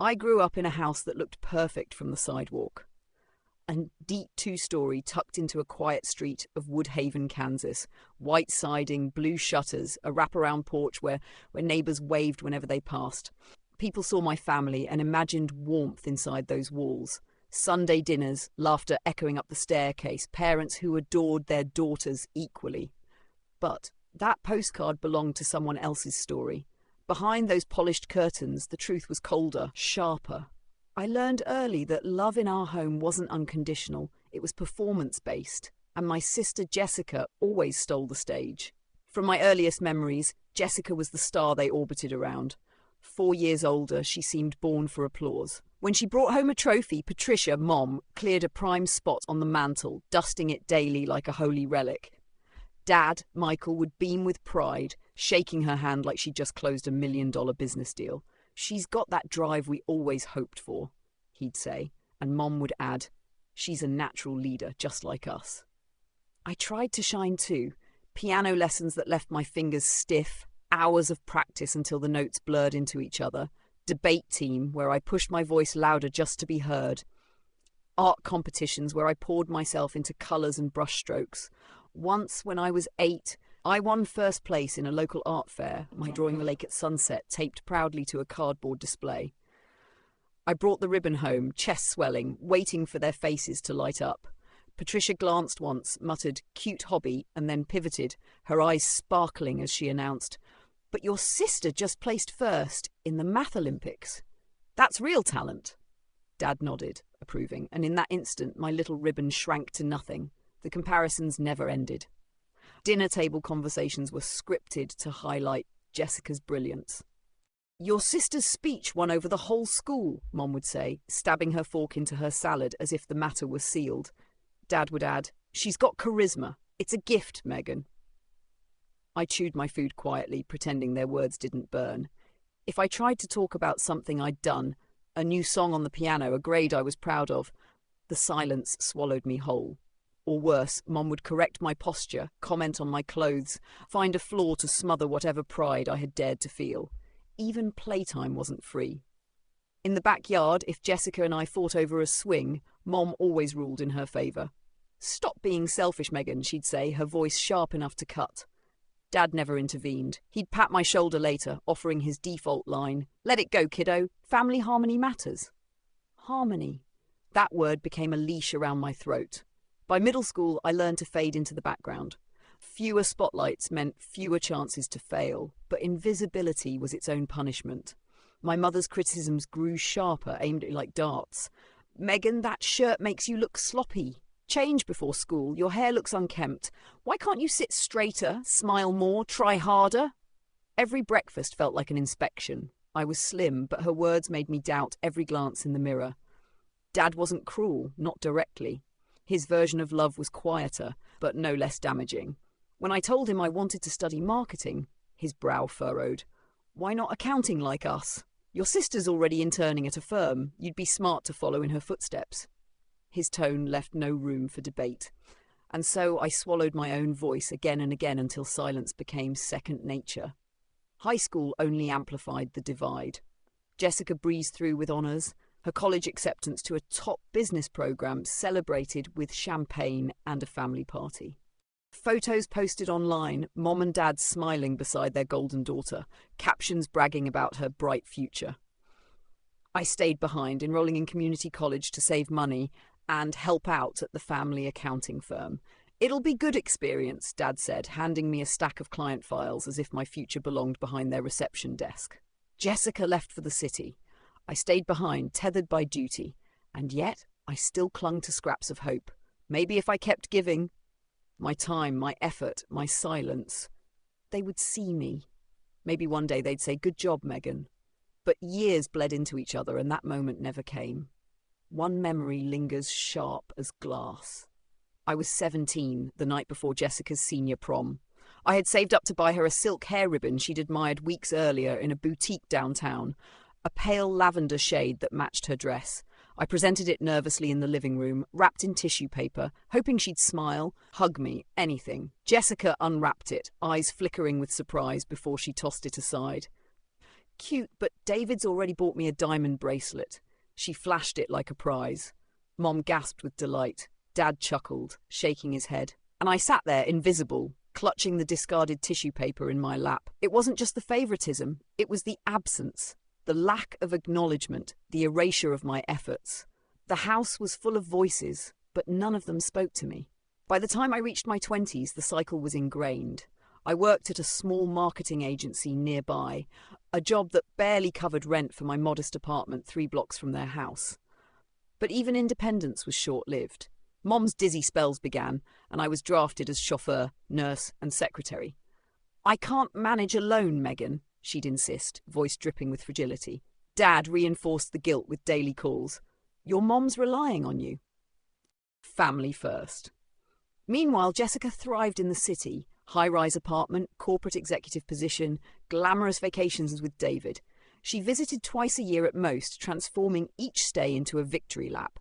I grew up in a house that looked perfect from the sidewalk. A deep two-story tucked into a quiet street of Woodhaven, Kansas. White siding, blue shutters, a wraparound porch where neighbors waved whenever they passed. People saw my family and imagined warmth inside those walls. Sunday dinners, laughter echoing up the staircase, parents who adored their daughters equally. But that postcard belonged to someone else's story. Behind those polished curtains, the truth was colder, sharper. I learned early that love in our home wasn't unconditional, it was performance-based, and my sister Jessica always stole the stage. From my earliest memories, Jessica was the star they orbited around. 4 years older, she seemed born for applause. When she brought home a trophy, Patricia, Mom, cleared a prime spot on the mantle, dusting it daily like a holy relic. Dad, Michael, would beam with pride, shaking her hand like she'd just closed a $1 million business deal. "She's got that drive we always hoped for," he'd say, and Mom would add, "She's a natural leader, just like us." I tried to shine too. Piano lessons that left my fingers stiff, hours of practice until the notes blurred into each other, debate team where I pushed my voice louder just to be heard, art competitions where I poured myself into colours and brushstrokes. Once, when I was 8, I won first place in a local art fair, my drawing the lake at sunset taped proudly to a cardboard display. I brought the ribbon home, chest swelling, waiting for their faces to light up. Patricia glanced once, muttered, "Cute hobby," and then pivoted, her eyes sparkling as she announced, "But your sister just placed first in the Math Olympics. That's real talent." Dad nodded, approving, and in that instant my little ribbon shrank to nothing. The comparisons never ended. Dinner table conversations were scripted to highlight Jessica's brilliance. "Your sister's speech won over the whole school," Mom would say, stabbing her fork into her salad as if the matter was sealed. Dad would add, "She's got charisma. It's a gift, Megan." I chewed my food quietly, pretending their words didn't burn. If I tried to talk about something I'd done, a new song on the piano, a grade I was proud of, the silence swallowed me whole. Or worse, Mom would correct my posture, comment on my clothes, find a flaw to smother whatever pride I had dared to feel. Even playtime wasn't free. In the backyard, if Jessica and I fought over a swing, Mom always ruled in her favour. "Stop being selfish, Megan," she'd say, her voice sharp enough to cut. Dad never intervened. He'd pat my shoulder later, offering his default line, "Let it go, kiddo. Family harmony matters." Harmony. That word became a leash around my throat. By middle school, I learned to fade into the background. Fewer spotlights meant fewer chances to fail, but invisibility was its own punishment. My mother's criticisms grew sharper, aimed at me like darts. "Megan, that shirt makes you look sloppy. Change before school. Your hair looks unkempt. Why can't you sit straighter, smile more, try harder?" Every breakfast felt like an inspection. I was slim, but her words made me doubt every glance in the mirror. Dad wasn't cruel, not directly. His version of love was quieter, but no less damaging. When I told him I wanted to study marketing, his brow furrowed. "Why not accounting like us? Your sister's already interning at a firm. You'd be smart to follow in her footsteps." His tone left no room for debate. And so I swallowed my own voice again and again until silence became second nature. High school only amplified the divide. Jessica breezed through with honours, her college acceptance to a top business program celebrated with champagne and a family party. Photos posted online, Mom and Dad smiling beside their golden daughter, captions bragging about her bright future. I stayed behind, enrolling in community college to save money and help out at the family accounting firm. "It'll be good experience," Dad said, handing me a stack of client files as if my future belonged behind their reception desk. Jessica left for the city. I stayed behind, tethered by duty, and yet I still clung to scraps of hope. Maybe if I kept giving, my time, my effort, my silence, they would see me. Maybe one day they'd say, "Good job, Megan." But years bled into each other and that moment never came. One memory lingers sharp as glass. I was 17, the night before Jessica's senior prom. I had saved up to buy her a silk hair ribbon she'd admired weeks earlier in a boutique downtown, a pale lavender shade that matched her dress. I presented it nervously in the living room, wrapped in tissue paper, hoping she'd smile, hug me, anything. Jessica unwrapped it, eyes flickering with surprise before she tossed it aside. cute, but David's already bought me a diamond bracelet." She flashed it like a prize. Mom gasped with delight. Dad chuckled, shaking his head. And I sat there, invisible, clutching the discarded tissue paper in my lap. It wasn't just the favoritism, it was the absence, the lack of acknowledgement, the erasure of my efforts. The house was full of voices, but none of them spoke to me. By the time I reached my 20s, the cycle was ingrained. I worked at a small marketing agency nearby, a job that barely covered rent for my modest apartment 3 blocks from their house. But even independence was short-lived. Mom's dizzy spells began, and I was drafted as chauffeur, nurse, and secretary. "I can't manage alone, Megan," she'd insist, voice dripping with fragility. Dad reinforced the guilt with daily calls. "Your mom's relying on you." Family first. Meanwhile, Jessica thrived in the city. High-rise apartment, corporate executive position, glamorous vacations with David. She visited twice a year at most, transforming each stay into a victory lap.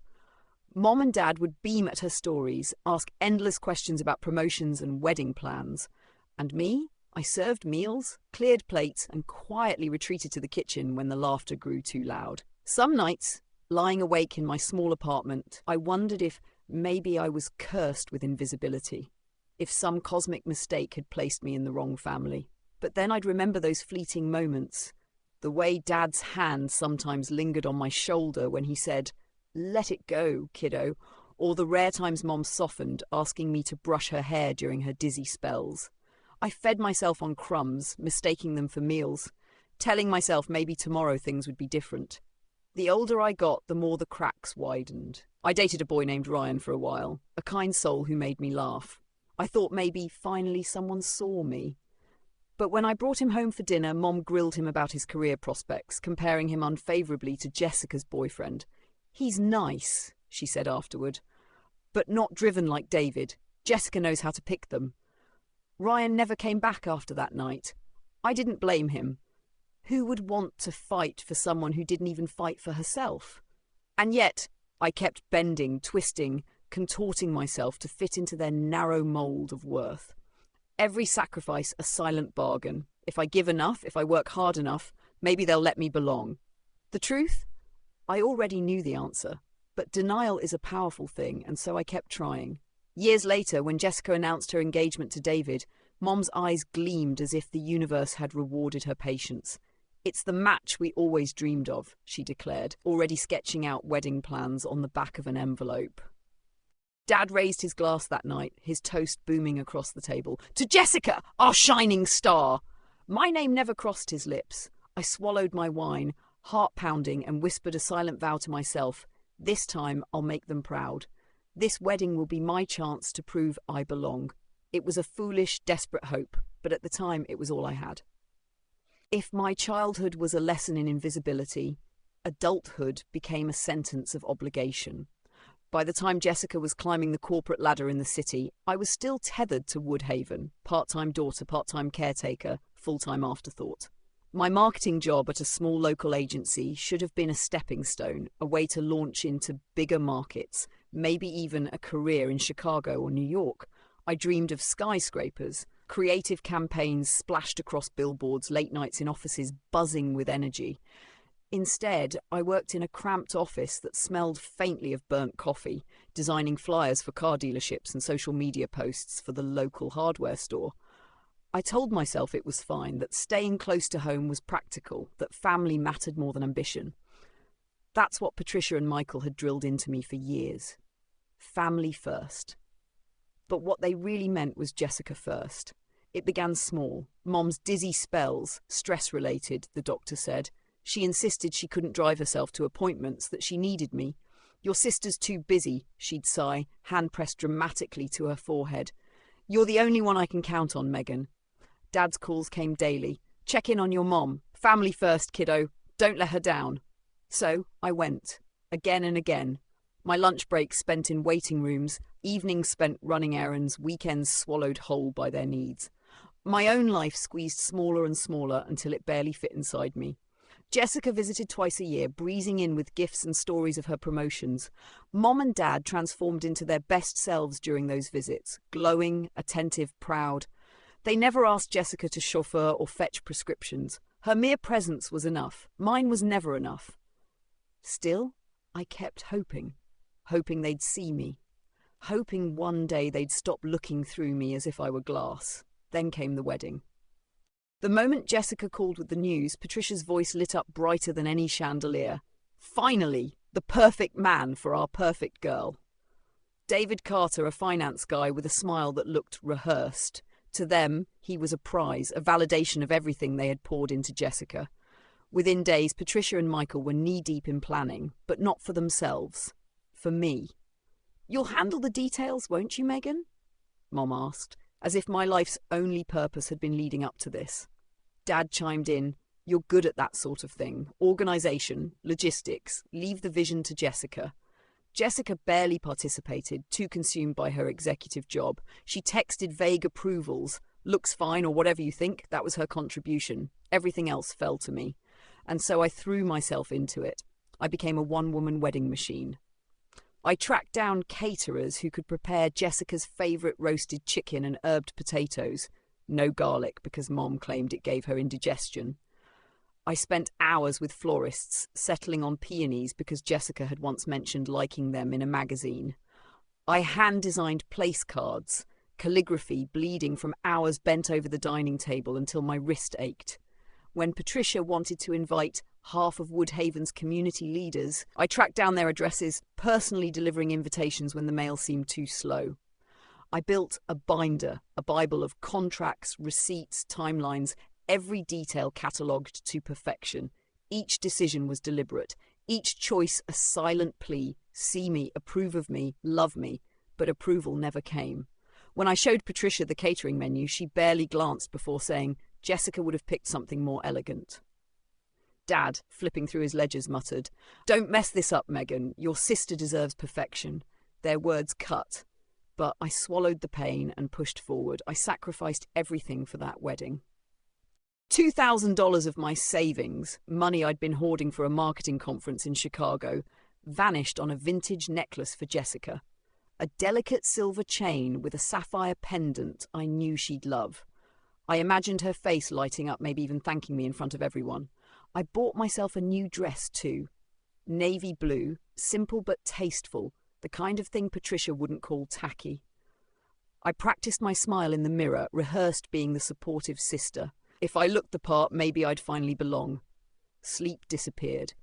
Mom and Dad would beam at her stories, ask endless questions about promotions and wedding plans. And me? I served meals, cleared plates, and quietly retreated to the kitchen when the laughter grew too loud. Some nights, lying awake in my small apartment, I wondered if maybe I was cursed with invisibility, if some cosmic mistake had placed me in the wrong family. But then I'd remember those fleeting moments, the way Dad's hand sometimes lingered on my shoulder when he said, "Let it go, kiddo," or the rare times Mom softened, asking me to brush her hair during her dizzy spells. I fed myself on crumbs, mistaking them for meals, telling myself maybe tomorrow things would be different. The older I got, the more the cracks widened. I dated a boy named Ryan for a while, a kind soul who made me laugh. I thought maybe finally someone saw me. But when I brought him home for dinner, Mom grilled him about his career prospects, comparing him unfavourably to Jessica's boyfriend. "He's nice," she said afterward, "but not driven like David. Jessica knows how to pick them." Ryan never came back after that night. I didn't blame him. Who would want to fight for someone who didn't even fight for herself? And yet, I kept bending, twisting, contorting myself to fit into their narrow mould of worth. Every sacrifice a silent bargain. If I give enough, if I work hard enough, maybe they'll let me belong. The truth? I already knew the answer, but denial is a powerful thing, and so I kept trying. Years later, when Jessica announced her engagement to David, Mom's eyes gleamed as if the universe had rewarded her patience. "It's the match we always dreamed of," she declared, already sketching out wedding plans on the back of an envelope. Dad raised his glass that night, his toast booming across the table. "To Jessica, our shining star!" My name never crossed his lips. I swallowed my wine, heart pounding, and whispered a silent vow to myself. This time I'll make them proud. This wedding will be my chance to prove I belong. It was a foolish, desperate hope, but at the time it was all I had. If my childhood was a lesson in invisibility, adulthood became a sentence of obligation. By the time Jessica was climbing the corporate ladder in the city, I was still tethered to Woodhaven, part-time daughter, part-time caretaker, full-time afterthought. My marketing job at a small local agency should have been a stepping stone, a way to launch into bigger markets, maybe even a career in Chicago or New York. I dreamed of skyscrapers, creative campaigns splashed across billboards, late nights in offices buzzing with energy. Instead, I worked in a cramped office that smelled faintly of burnt coffee, designing flyers for car dealerships and social media posts for the local hardware store. I told myself it was fine, that staying close to home was practical, that family mattered more than ambition. That's what Patricia and Michael had drilled into me for years. Family first. But what they really meant was Jessica first. It began small. Mom's dizzy spells, stress-related, the doctor said. She insisted she couldn't drive herself to appointments, that she needed me. "Your sister's too busy," she'd sigh, hand pressed dramatically to her forehead. "You're the only one I can count on, Megan." Dad's calls came daily. "Check in on your mom. Family first, kiddo. Don't let her down." So I went, again and again. My lunch breaks spent in waiting rooms, evenings spent running errands, weekends swallowed whole by their needs. My own life squeezed smaller and smaller until it barely fit inside me. Jessica visited twice a year, breezing in with gifts and stories of her promotions. Mom and Dad transformed into their best selves during those visits, glowing, attentive, proud. They never asked Jessica to chauffeur or fetch prescriptions. Her mere presence was enough. Mine was never enough. Still, I kept hoping they'd see me, hoping one day they'd stop looking through me as if I were glass. Then came the wedding. The moment Jessica called with the news, Patricia's voice lit up brighter than any chandelier. Finally, the perfect man for our perfect girl. David Carter, a finance guy with a smile that looked rehearsed. To them, he was a prize, a validation of everything they had poured into Jessica. Within days, Patricia and Michael were knee-deep in planning, but not for themselves. For me. "You'll handle the details, won't you, Megan?" Mom asked, as if my life's only purpose had been leading up to this. Dad chimed in, "You're good at that sort of thing. Organisation, logistics, leave the vision to Jessica." Jessica barely participated, too consumed by her executive job. She texted vague approvals. "Looks fine," or "whatever you think." That was her contribution. Everything else fell to me. And so I threw myself into it. I became a one-woman wedding machine. I tracked down caterers who could prepare Jessica's favourite roasted chicken and herbed potatoes. No garlic, because Mom claimed it gave her indigestion. I spent hours with florists, settling on peonies because Jessica had once mentioned liking them in a magazine. I hand-designed place cards, calligraphy bleeding from hours bent over the dining table until my wrist ached. When Patricia wanted to invite half of Woodhaven's community leaders, I tracked down their addresses, personally delivering invitations when the mail seemed too slow. I built a binder, a Bible of contracts, receipts, timelines, every detail catalogued to perfection. Each decision was deliberate, each choice a silent plea: see me, approve of me, love me. But approval never came. When I showed Patricia the catering menu, she barely glanced before saying, "Jessica would have picked something more elegant." Dad, flipping through his ledgers, muttered, "Don't mess this up, Megan. Your sister deserves perfection." Their words cut. But I swallowed the pain and pushed forward. I sacrificed everything for that wedding. $2,000 of my savings, money I'd been hoarding for a marketing conference in Chicago, vanished on a vintage necklace for Jessica. A delicate silver chain with a sapphire pendant I knew she'd love. I imagined her face lighting up, maybe even thanking me in front of everyone. I bought myself a new dress too. Navy blue, simple but tasteful, the kind of thing Patricia wouldn't call tacky. I practiced my smile in the mirror, rehearsed being the supportive sister. If I looked the part, maybe I'd finally belong. Sleep disappeared.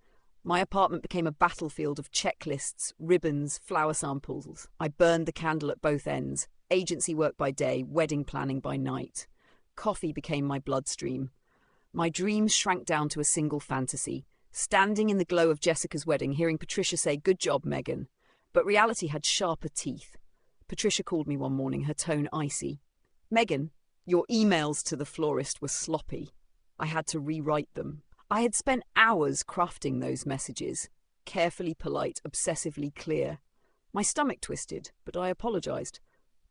My apartment became a battlefield of checklists, ribbons, flower samples. I burned the candle at both ends. Agency work by day, wedding planning by night. Coffee became my bloodstream. My dreams shrank down to a single fantasy. Standing in the glow of Jessica's wedding, hearing Patricia say, "Good job, Megan." But reality had sharper teeth. Patricia called me one morning, her tone icy. "Megan, your emails to the florist were sloppy." I had to rewrite them. I had spent hours crafting those messages, carefully polite, obsessively clear. My stomach twisted, but I apologized.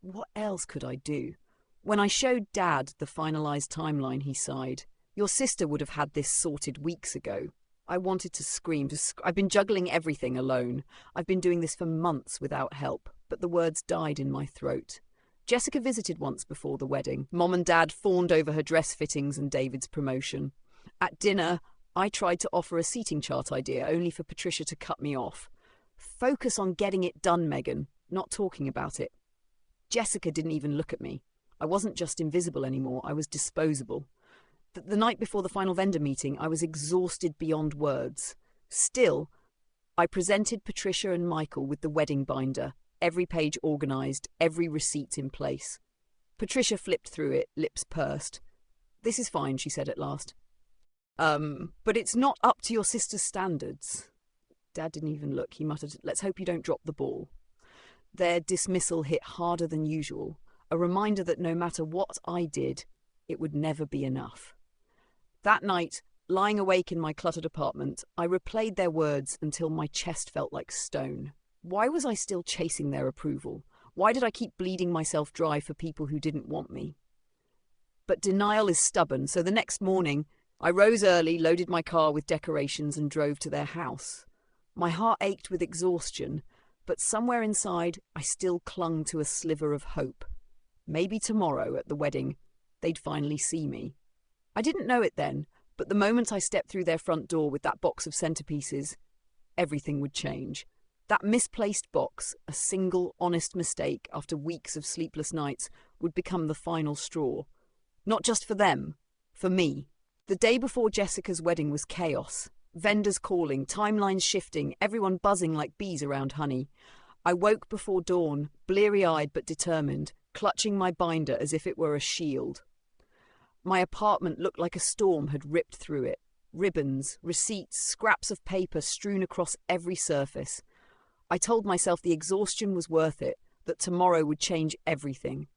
What else could I do? When I showed Dad the finalized timeline, he sighed. "Your sister would have had this sorted weeks ago." I wanted to scream. I've been juggling everything alone. I've been doing this for months without help, but the words died in my throat. Jessica visited once before the wedding. Mom and Dad fawned over her dress fittings and David's promotion. At dinner, I tried to offer a seating chart idea, only for Patricia to cut me off. "Focus on getting it done, Megan, not talking about it." Jessica didn't even look at me. I wasn't just invisible anymore, I was disposable. The night before the final vendor meeting, I was exhausted beyond words. Still, I presented Patricia and Michael with the wedding binder, every page organised, every receipt in place. Patricia flipped through it, lips pursed. "This is fine," she said at last. But it's not up to your sister's standards." Dad didn't even look. He muttered, "Let's hope you don't drop the ball." Their dismissal hit harder than usual, a reminder that no matter what I did, it would never be enough. That night, lying awake in my cluttered apartment, I replayed their words until my chest felt like stone. Why was I still chasing their approval? Why did I keep bleeding myself dry for people who didn't want me? But denial is stubborn, so the next morning, I rose early, loaded my car with decorations and drove to their house. My heart ached with exhaustion, but somewhere inside I still clung to a sliver of hope. Maybe tomorrow at the wedding, they'd finally see me. I didn't know it then, But the moment I stepped through their front door with that box of centerpieces, everything would change. That misplaced box, a single honest mistake after weeks of sleepless nights, would become the final straw. Not just for them, for me. The day before Jessica's wedding was chaos. Vendors calling, timelines shifting, everyone buzzing like bees around honey. I woke before dawn, bleary-eyed but determined, clutching my binder as if it were a shield. My apartment looked like a storm had ripped through it. Ribbons, receipts, scraps of paper strewn across every surface. I told myself the exhaustion was worth it, that tomorrow would change everything.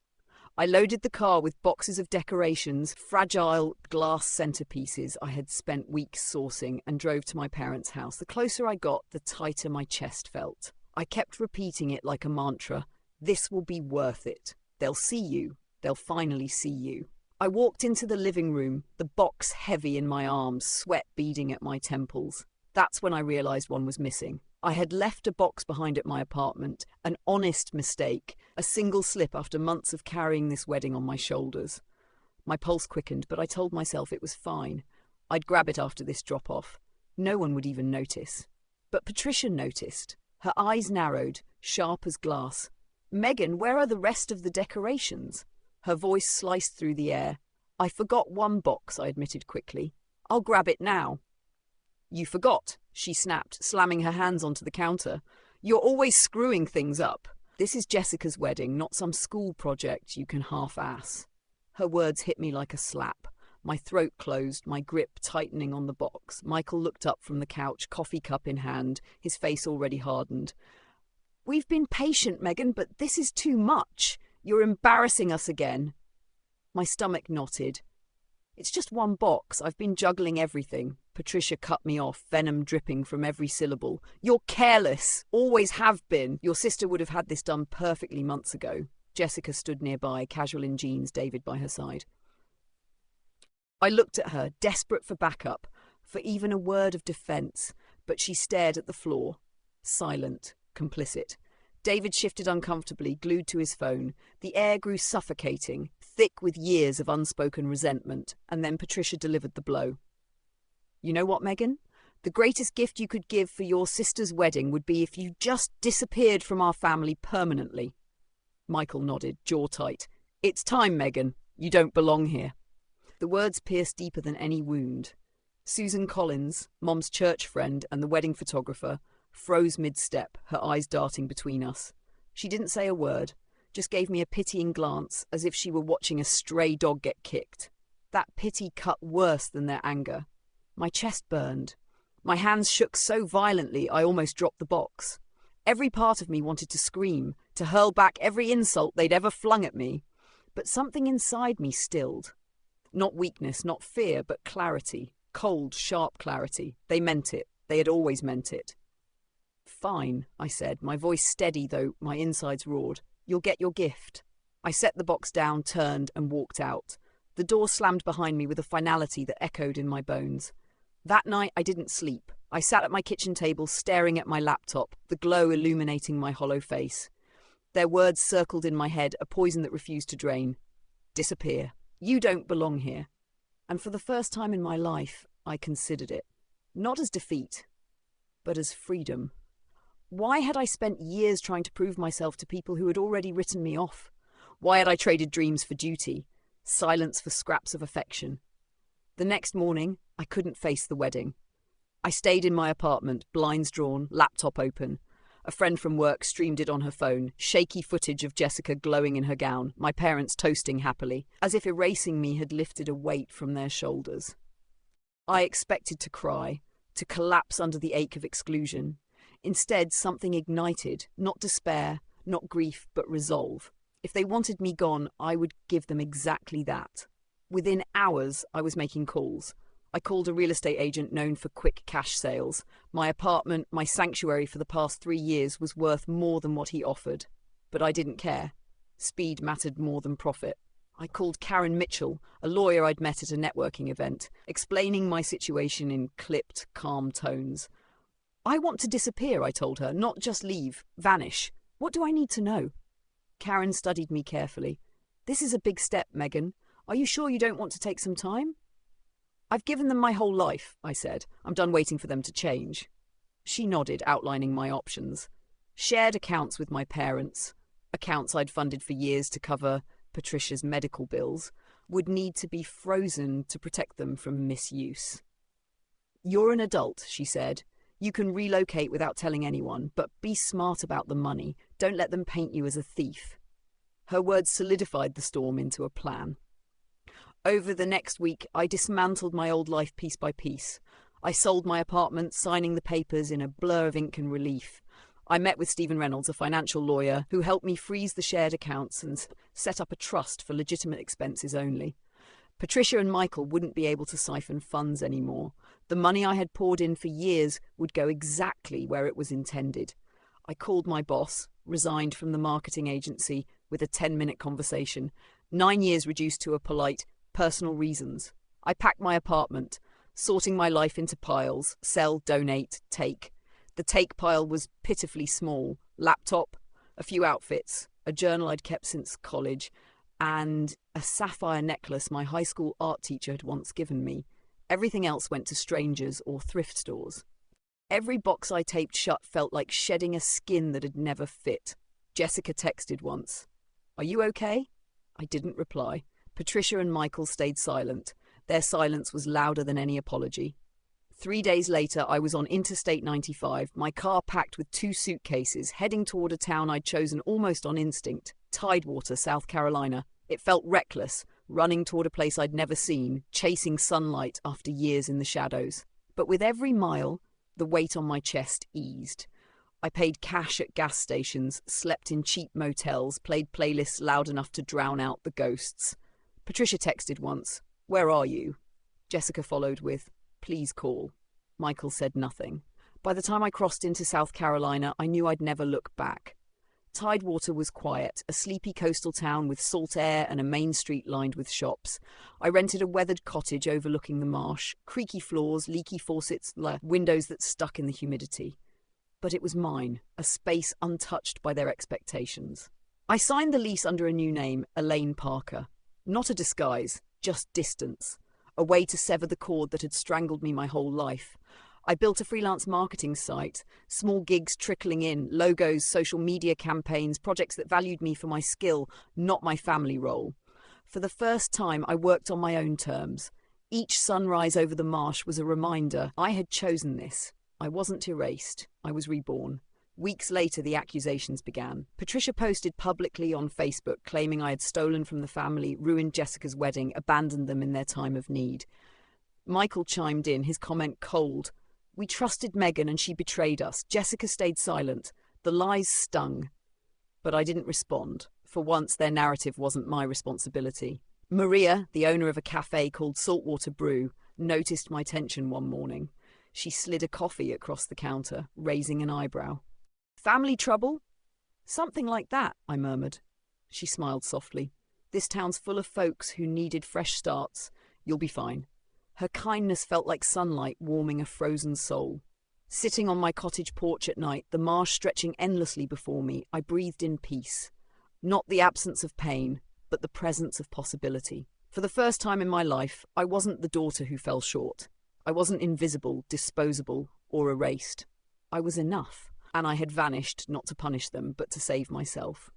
I loaded the car with boxes of decorations, fragile glass centerpieces I had spent weeks sourcing, and drove to my parents' house. The closer I got, the tighter my chest felt. I kept repeating it like a mantra. This will be worth it. They'll see you. They'll finally see you. I walked into the living room, the box heavy in my arms, sweat beading at my temples. That's when I realized one was missing. I had left a box behind at my apartment, an honest mistake, a single slip after months of carrying this wedding on my shoulders. My pulse quickened, but I told myself it was fine. I'd grab it after this drop-off. No one would even notice. But Patricia noticed. Her eyes narrowed, sharp as glass. "Megan, where are the rest of the decorations?" Her voice sliced through the air. "I forgot one box," I admitted quickly. "I'll grab it now." "You forgot," she snapped, slamming her hands onto the counter. "You're always screwing things up. This is Jessica's wedding, not some school project you can half-ass." Her words hit me like a slap. My throat closed, my grip tightening on the box. Michael looked up from the couch, coffee cup in hand, his face already hardened. "We've been patient, Megan, but this is too much. You're embarrassing us again." My stomach knotted. "It's just one box. I've been juggling everything." Patricia cut me off, venom dripping from every syllable. "You're careless. Always have been. Your sister would have had this done perfectly months ago." Jessica stood nearby, casual in jeans, David by her side. I looked at her, desperate for backup, for even a word of defense, but she stared at the floor, silent, complicit. David shifted uncomfortably, glued to his phone. The air grew suffocating, thick with years of unspoken resentment, and then Patricia delivered the blow. "You know what, Megan? The greatest gift you could give for your sister's wedding would be if you just disappeared from our family permanently." Michael nodded, jaw tight. "It's time, Megan. You don't belong here." The words pierced deeper than any wound. Susan Collins, Mom's church friend and the wedding photographer, froze mid-step, her eyes darting between us. She didn't say a word, just gave me a pitying glance, as if she were watching a stray dog get kicked. That pity cut worse than their anger. My chest burned. My hands shook so violently I almost dropped the box. Every part of me wanted to scream, to hurl back every insult they'd ever flung at me. But something inside me stilled. Not weakness, not fear, but clarity. Cold, sharp clarity. They meant it. They had always meant it. "Fine," I said, my voice steady though my insides roared. "You'll get your gift." I set the box down, turned, and walked out. The door slammed behind me with a finality that echoed in my bones. That night I didn't sleep. I sat at my kitchen table staring at my laptop, the glow illuminating my hollow face. Their words circled in my head, a poison that refused to drain. "Disappear. You don't belong here." And for the first time in my life, I considered it. Not as defeat, but as freedom. Why had I spent years trying to prove myself to people who had already written me off? Why had I traded dreams for duty, silence for scraps of affection? The next morning, I couldn't face the wedding. I stayed in my apartment, blinds drawn, laptop open. A friend from work streamed it on her phone, shaky footage of Jessica glowing in her gown, my parents toasting happily, as if erasing me had lifted a weight from their shoulders. I expected to cry, to collapse under the ache of exclusion. Instead, something ignited, not despair, not grief, but resolve. If they wanted me gone, I would give them exactly that. Within hours, I was making calls. I called a real estate agent known for quick cash sales. My apartment, my sanctuary for the past 3 years, was worth more than what he offered. But I didn't care. Speed mattered more than profit. I called Karen Mitchell, a lawyer I'd met at a networking event, explaining my situation in clipped, calm tones. "I want to disappear," I told her, "not just leave, vanish. What do I need to know?" Karen studied me carefully. "This is a big step, Megan. Are you sure you don't want to take some time?" I've given them my whole life, I said. I'm done waiting for them to change. She nodded, outlining my options. Shared accounts with my parents, accounts I'd funded for years to cover Patricia's medical bills, would need to be frozen to protect them from misuse. You're an adult, she said. You can relocate without telling anyone, but be smart about the money. Don't let them paint you as a thief. Her words solidified the storm into a plan. Over the next week, I dismantled my old life piece by piece. I sold my apartment, signing the papers in a blur of ink and relief. I met with Stephen Reynolds, a financial lawyer, who helped me freeze the shared accounts and set up a trust for legitimate expenses only. Patricia and Michael wouldn't be able to siphon funds anymore. The money I had poured in for years would go exactly where it was intended. I called my boss, resigned from the marketing agency, with a 10-minute conversation. 9 years reduced to a polite, personal reasons. I packed my apartment, sorting my life into piles: sell, donate, take. The take pile was pitifully small: laptop, a few outfits, a journal I'd kept since college, and a sapphire necklace my high school art teacher had once given me. Everything else went to strangers or thrift stores. Every box I taped shut felt like shedding a skin that had never fit. Jessica texted once. "Are you okay?" I didn't reply. Patricia and Michael stayed silent. Their silence was louder than any apology. 3 days later, I was on Interstate 95, my car packed with 2 suitcases, heading toward a town I'd chosen almost on instinct: Tidewater, South Carolina. It felt reckless, running toward a place I'd never seen, chasing sunlight after years in the shadows. But with every mile, the weight on my chest eased. I paid cash at gas stations, slept in cheap motels, played playlists loud enough to drown out the ghosts. Patricia texted once, "Where are you?" Jessica followed with, "Please call." Michael said nothing. By the time I crossed into South Carolina, I knew I'd never look back. Tidewater was quiet, a sleepy coastal town with salt air and a main street lined with shops. I rented a weathered cottage overlooking the marsh, creaky floors, leaky faucets, windows that stuck in the humidity. But it was mine, a space untouched by their expectations. I signed the lease under a new name, Elaine Parker. Not a disguise, just distance. A way to sever the cord that had strangled me my whole life. I built a freelance marketing site, small gigs trickling in, logos, social media campaigns, projects that valued me for my skill, not my family role. For the first time, I worked on my own terms. Each sunrise over the marsh was a reminder I had chosen this. I wasn't erased. I was reborn. Weeks later, the accusations began. Patricia posted publicly on Facebook claiming I had stolen from the family, ruined Jessica's wedding, abandoned them in their time of need. Michael chimed in, his comment cold. "We trusted Megan and she betrayed us. Jessica stayed silent. The lies stung." But I didn't respond. For once, their narrative wasn't my responsibility. Maria, the owner of a cafe called Saltwater Brew, noticed my tension one morning. She slid a coffee across the counter, raising an eyebrow. "Family trouble?" "Something like that," I murmured. She smiled softly. "This town's full of folks who needed fresh starts. You'll be fine." Her kindness felt like sunlight warming a frozen soul. Sitting on my cottage porch at night, the marsh stretching endlessly before me, I breathed in peace. Not the absence of pain, but the presence of possibility. For the first time in my life, I wasn't the daughter who fell short. I wasn't invisible, disposable, or erased. I was enough, and I had vanished not to punish them, but to save myself.